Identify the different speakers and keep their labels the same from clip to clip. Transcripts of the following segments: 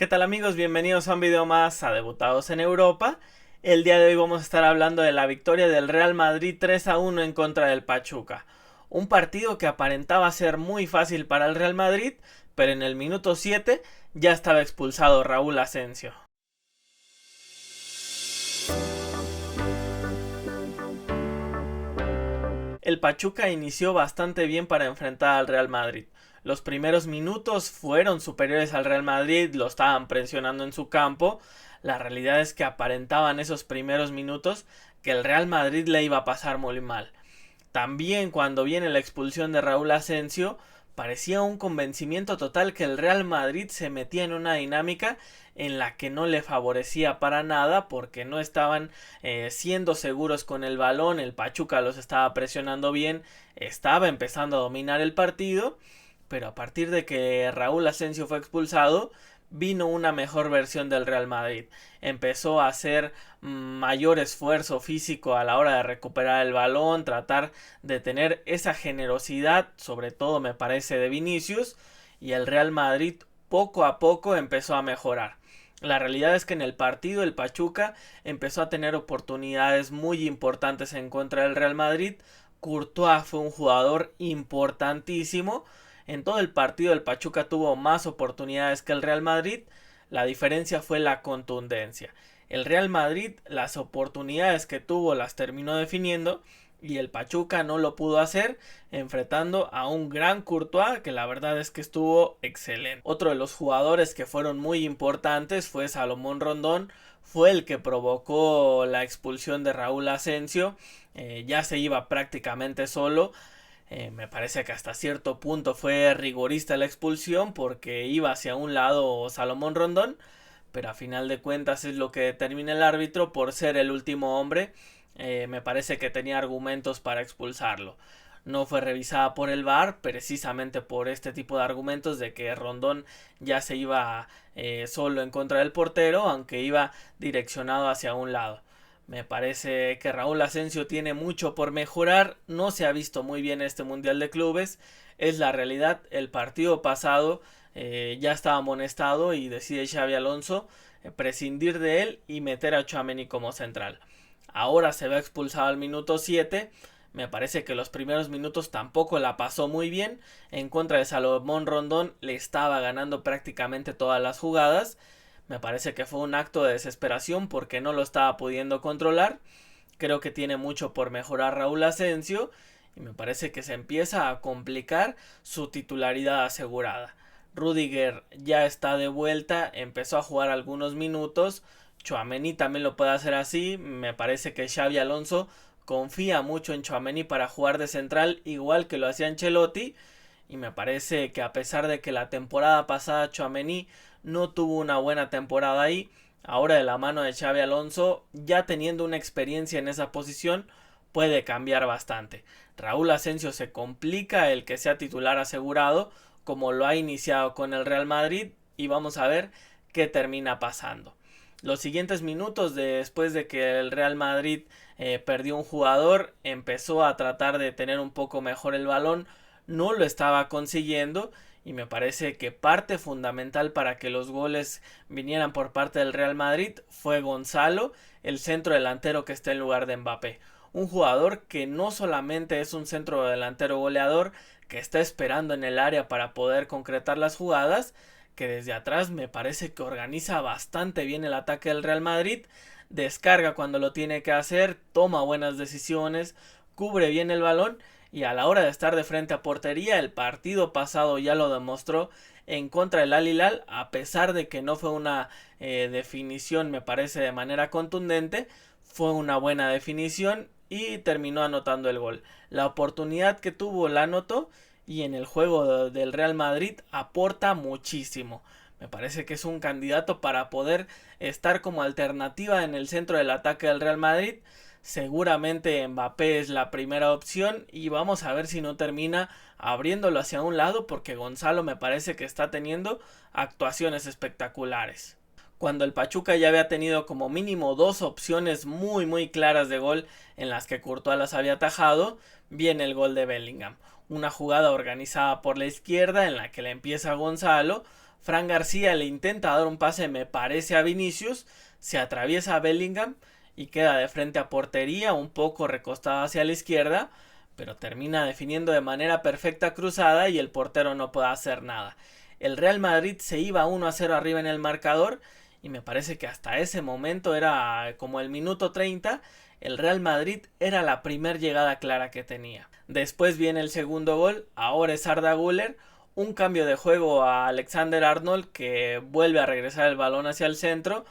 Speaker 1: ¿Qué tal amigos? Bienvenidos a un video más a Debutados en Europa. El día de hoy vamos a estar hablando de la victoria del Real Madrid 3-1 en contra del Pachuca. Un partido que aparentaba ser muy fácil para el Real Madrid, pero en el minuto 7 ya estaba expulsado Raúl Asensio. El Pachuca inició bastante bien para enfrentar al Real Madrid. Los primeros minutos fueron superiores al Real Madrid, lo estaban presionando en su campo. La realidad es que aparentaban esos primeros minutos que el Real Madrid le iba a pasar muy mal. También cuando viene la expulsión de Raúl Asensio, parecía un convencimiento total que el Real Madrid se metía en una dinámica en la que no le favorecía para nada porque no estaban siendo seguros con el balón, el Pachuca los estaba presionando bien, estaba empezando a dominar el partido, pero a partir de que Raúl Asensio fue expulsado, vino una mejor versión del Real Madrid. Empezó a hacer mayor esfuerzo físico a la hora de recuperar el balón, tratar de tener esa generosidad, sobre todo me parece de Vinicius, y el Real Madrid poco a poco empezó a mejorar. La realidad es que en el partido el Pachuca empezó a tener oportunidades muy importantes en contra del Real Madrid. Courtois fue un jugador importantísimo. En todo el partido el Pachuca tuvo más oportunidades que el Real Madrid. La diferencia fue la contundencia. El Real Madrid las oportunidades que tuvo las terminó definiendo y el Pachuca no lo pudo hacer, enfrentando a un gran Courtois que la verdad es que estuvo excelente. Otro de los jugadores que fueron muy importantes fue Salomón Rondón, fue el que provocó la expulsión de Raúl Asensio. Ya se iba prácticamente solo. Me parece que hasta cierto punto fue rigorista la expulsión porque iba hacia un lado Salomón Rondón, pero a final de cuentas es lo que determina el árbitro por ser el último hombre. Me parece que tenía argumentos para expulsarlo. No fue revisada por el VAR precisamente por este tipo de argumentos de que Rondón ya se iba solo en contra del portero, aunque iba direccionado hacia un lado. Me parece que Raúl Asensio tiene mucho por mejorar, no se ha visto muy bien este Mundial de Clubes, es la realidad. El partido pasado ya estaba amonestado y decide Xabi Alonso prescindir de él y meter a Tchouaméni como central. Ahora se ve expulsado al minuto 7. Me parece que los primeros minutos tampoco la pasó muy bien. En contra de Salomón Rondón le estaba ganando prácticamente todas las jugadas. Me parece que fue un acto de desesperación porque no lo estaba pudiendo controlar. Creo que tiene mucho por mejorar Raúl Asensio y me parece que se empieza a complicar su titularidad asegurada. Rudiger ya está de vuelta, empezó a jugar algunos minutos. Tchouaméni también lo puede hacer así. Me parece que Xabi Alonso confía mucho en Tchouaméni para jugar de central, igual que lo hacía Ancelotti. Y me parece que a pesar de que la temporada pasada Tchouaméni no tuvo una buena temporada ahí, ahora de la mano de Xabi Alonso, ya teniendo una experiencia en esa posición, puede cambiar bastante. Raúl Asensio se complica el que sea titular asegurado, como lo ha iniciado con el Real Madrid, y vamos a ver qué termina pasando. Los siguientes minutos después de que el Real Madrid perdió un jugador, empezó a tratar de tener un poco mejor el balón, no lo estaba consiguiendo y me parece que parte fundamental para que los goles vinieran por parte del Real Madrid fue Gonzalo, el centro delantero que está en lugar de Mbappé. Un jugador que no solamente es un centro delantero goleador que está esperando en el área para poder concretar las jugadas, que desde atrás me parece que organiza bastante bien el ataque del Real Madrid, descarga cuando lo tiene que hacer, toma buenas decisiones, cubre bien el balón y a la hora de estar de frente a portería, el partido pasado ya lo demostró en contra del Al Hilal, a pesar de que no fue una definición me parece de manera contundente, fue una buena definición y terminó anotando el gol. La oportunidad que tuvo la anotó y en el juego del Real Madrid aporta muchísimo. Me parece que es un candidato para poder estar como alternativa en el centro del ataque del Real Madrid. Seguramente Mbappé es la primera opción y vamos a ver si no termina abriéndolo hacia un lado porque Gonzalo me parece que está teniendo actuaciones espectaculares. Cuando el Pachuca ya había tenido como mínimo dos opciones muy claras de gol en las que Courtois las había atajado, viene el gol de Bellingham. Una jugada organizada por la izquierda en la que le empieza Gonzalo, Fran García le intenta dar un pase, me parece, a Vinicius, se atraviesa a Bellingham y queda de frente a portería, un poco recostado hacia la izquierda, pero termina definiendo de manera perfecta cruzada y el portero no puede hacer nada. El Real Madrid se iba 1-0 arriba en el marcador y me parece que hasta ese momento era como el minuto 30, el Real Madrid era la primer llegada clara que tenía. Después viene el segundo gol, ahora es Arda Güler, un cambio de juego a Alexander Arnold que vuelve a regresar el balón hacia el centro,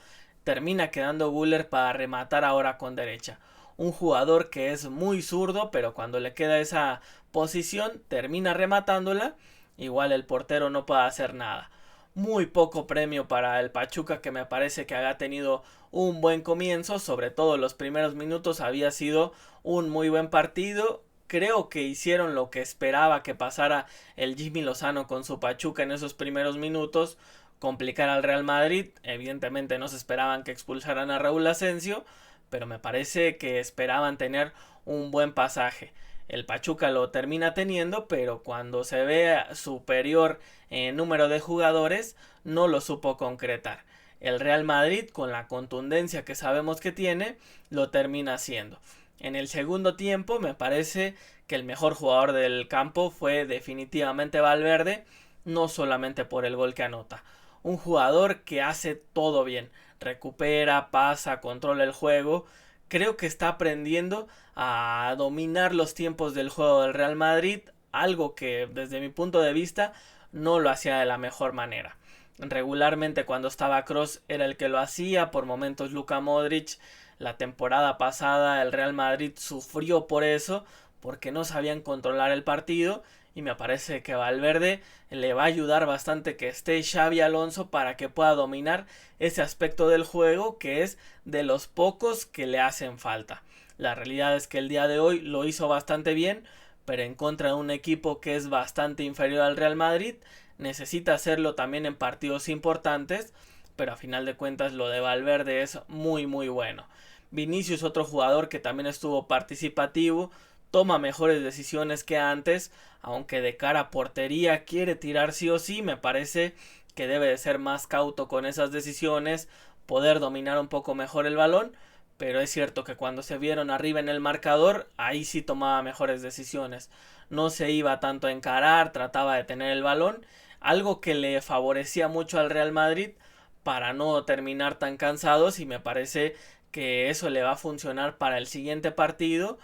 Speaker 1: termina quedando Güler para rematar ahora con derecha. Un jugador que es muy zurdo, pero cuando le queda esa posición termina rematándola, igual el portero no puede hacer nada. Muy poco premio para el Pachuca, que me parece que había tenido un buen comienzo, sobre todo los primeros minutos había sido un muy buen partido. Creo que hicieron lo que esperaba que pasara el Jimmy Lozano con su Pachuca en esos primeros minutos, complicar al Real Madrid. Evidentemente no se esperaban que expulsaran a Raúl Asensio, pero me parece que esperaban tener un buen pasaje. El Pachuca lo termina teniendo, pero cuando se ve superior en número de jugadores, no lo supo concretar. El Real Madrid, con la contundencia que sabemos que tiene, lo termina haciendo. En el segundo tiempo me parece que el mejor jugador del campo fue definitivamente Valverde, no solamente por el gol que anota. Un jugador que hace todo bien, recupera, pasa, controla el juego. Creo que está aprendiendo a dominar los tiempos del juego del Real Madrid, algo que desde mi punto de vista no lo hacía de la mejor manera. Regularmente cuando estaba Kroos era el que lo hacía, por momentos Luka Modric. La temporada pasada el Real Madrid sufrió por eso, porque no sabían controlar el partido, y me parece que Valverde le va a ayudar bastante que esté Xavi Alonso para que pueda dominar ese aspecto del juego que es de los pocos que le hacen falta. La realidad es que el día de hoy lo hizo bastante bien, pero en contra de un equipo que es bastante inferior al Real Madrid. Necesita hacerlo también en partidos importantes, pero a final de cuentas lo de Valverde es muy muy bueno. Vinicius, otro jugador que también estuvo participativo, toma mejores decisiones que antes, aunque de cara a portería quiere tirar sí o sí. Me parece que debe de ser más cauto con esas decisiones, poder dominar un poco mejor el balón, pero es cierto que cuando se vieron arriba en el marcador, ahí sí tomaba mejores decisiones. No se iba tanto a encarar, trataba de tener el balón, algo que le favorecía mucho al Real Madrid para no terminar tan cansados, y me parece que eso le va a funcionar para el siguiente partido.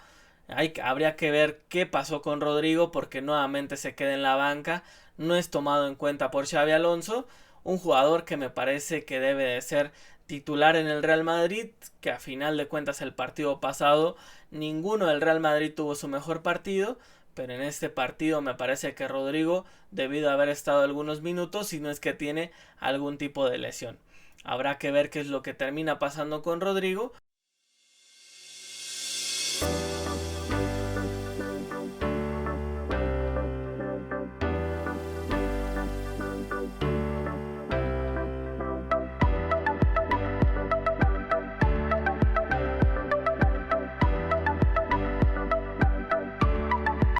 Speaker 1: Habría que ver qué pasó con Rodrigo, porque nuevamente se queda en la banca, no es tomado en cuenta por Xavi Alonso, un jugador que me parece que debe de ser titular en el Real Madrid, que a final de cuentas el partido pasado ninguno del Real Madrid tuvo su mejor partido, pero en este partido me parece que Rodrigo, debido a haber estado algunos minutos, si no es que tiene algún tipo de lesión. Habrá que ver qué es lo que termina pasando con Rodrigo,